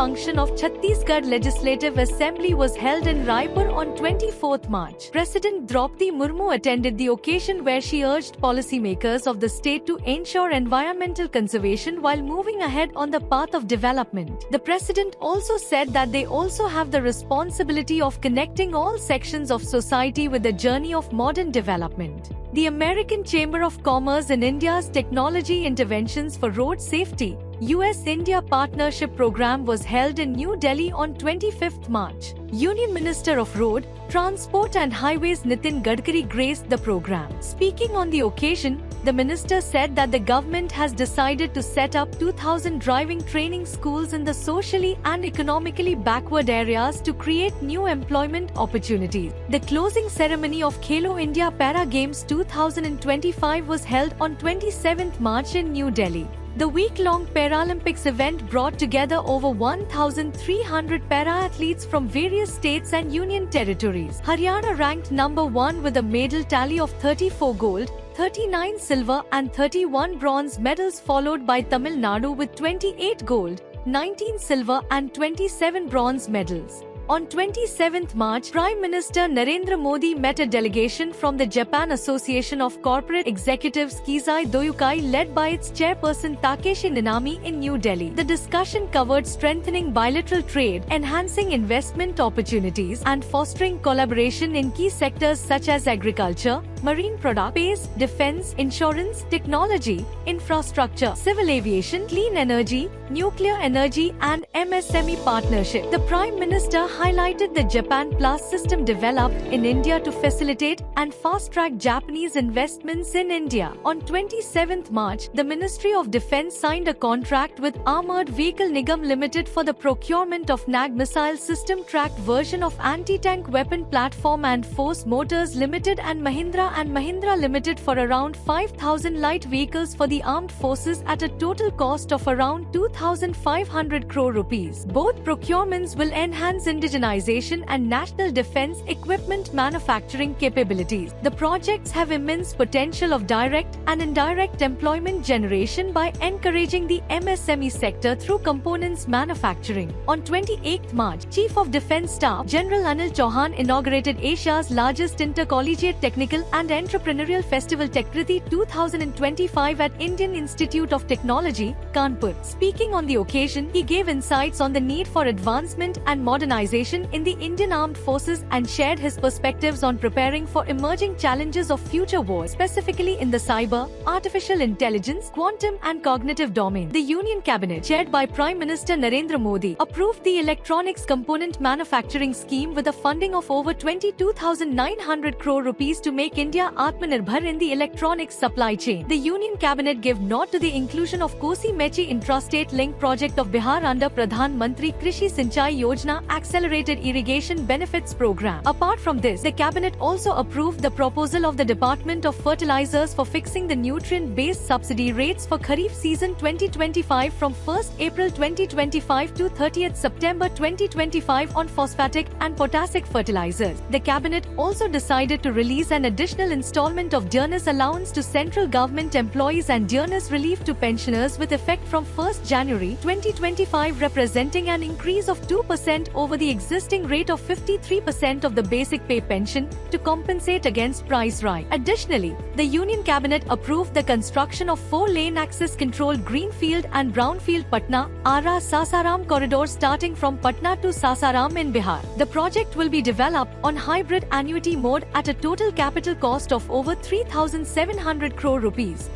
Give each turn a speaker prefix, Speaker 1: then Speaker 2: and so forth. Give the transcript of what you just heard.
Speaker 1: function of Chhattisgarh Legislative Assembly was held in Raipur on 24th March. President Draupadi Murmu attended the occasion where she urged policymakers of the state to ensure environmental conservation while moving ahead on the path of development. The president also said that they also have the responsibility of connecting all sections of society with the journey of modern development. The American Chamber of Commerce in India's Technology Interventions for Road Safety US-India Partnership Program was held in New Delhi on 25th March. Union Minister of Road, Transport and Highways Nitin Gadkari graced the program. Speaking on the occasion, the minister said that the government has decided to set up 2,000 driving training schools in the socially and economically backward areas to create new employment opportunities. The closing ceremony of Khelo India Para Games 2025 was held on 27th March in New Delhi. The week-long Paralympics event brought together over 1,300 para-athletes from various states and union territories. Haryana ranked number 1 with a medal tally of 34 gold, 39 silver and 31 bronze medals, followed by Tamil Nadu with 28 gold, 19 silver and 27 bronze medals. On 27th March, Prime Minister Narendra Modi met a delegation from the Japan Association of Corporate Executives Kizai Doyukai led by its chairperson Takeshi Ninami in New Delhi. The discussion covered strengthening bilateral trade, enhancing investment opportunities, and fostering collaboration in key sectors such as agriculture, marine products, space, defense, insurance, technology, infrastructure, civil aviation, clean energy, nuclear energy, and MSME partnership. The Prime Minister highlighted the Japan Plus system developed in India to facilitate and fast-track Japanese investments in India. On 27th March, the Ministry of Defence signed a contract with Armoured Vehicle Nigam Limited for the procurement of NAG missile system tracked version of anti-tank weapon platform, and Force Motors Limited and Mahindra Limited for around 5,000 light vehicles for the armed forces at a total cost of around 2,500 crore rupees. Both procurements will enhance indigenization and national defense equipment manufacturing capabilities. The projects have immense potential of direct and indirect employment generation by encouraging the MSME sector through components manufacturing. On 28th March, Chief of Defence Staff General Anil Chauhan inaugurated Asia's largest intercollegiate technical and entrepreneurial festival Techkriti 2025 at Indian Institute of Technology, Kanpur. Speaking on the occasion, he gave insights on the need for advancement and modernization in the Indian Armed Forces and shared his perspectives on preparing for emerging challenges of future wars, specifically in the cyber, artificial intelligence, quantum and cognitive domain. The Union Cabinet, chaired by Prime Minister Narendra Modi, approved the Electronics Component Manufacturing Scheme with a funding of over 22,900 crore rupees to make India Atmanirbhar in the electronics supply chain. The Union Cabinet gave nod to the inclusion of Kosi Mechi Intrastate Link Project of Bihar under Pradhan Mantri Krishi Sinchai Yojana Accelerated Irrigation Benefits Program. Apart from this, the Cabinet also approved the proposal of the Department of Fertilizers for fixing the nutrient-based subsidy rates for Kharif season 2025 from 1st April 2025 to 30th September 2025 on phosphatic and potassic fertilizers. The Cabinet also decided to release an additional installment of dearness allowance to central government employees and dearness relief to pensioners with effect from 1st January 2025, representing an increase of 2% over the existing rate of 53% of the basic pay pension to compensate against price rise. Additionally, the Union Cabinet approved the construction of 4-lane access-controlled greenfield and brownfield Patna-Ara-Sasaram corridor starting from Patna to Sasaram in Bihar. The project will be developed on hybrid annuity mode at a total capital cost of over 3,700 crore rupees.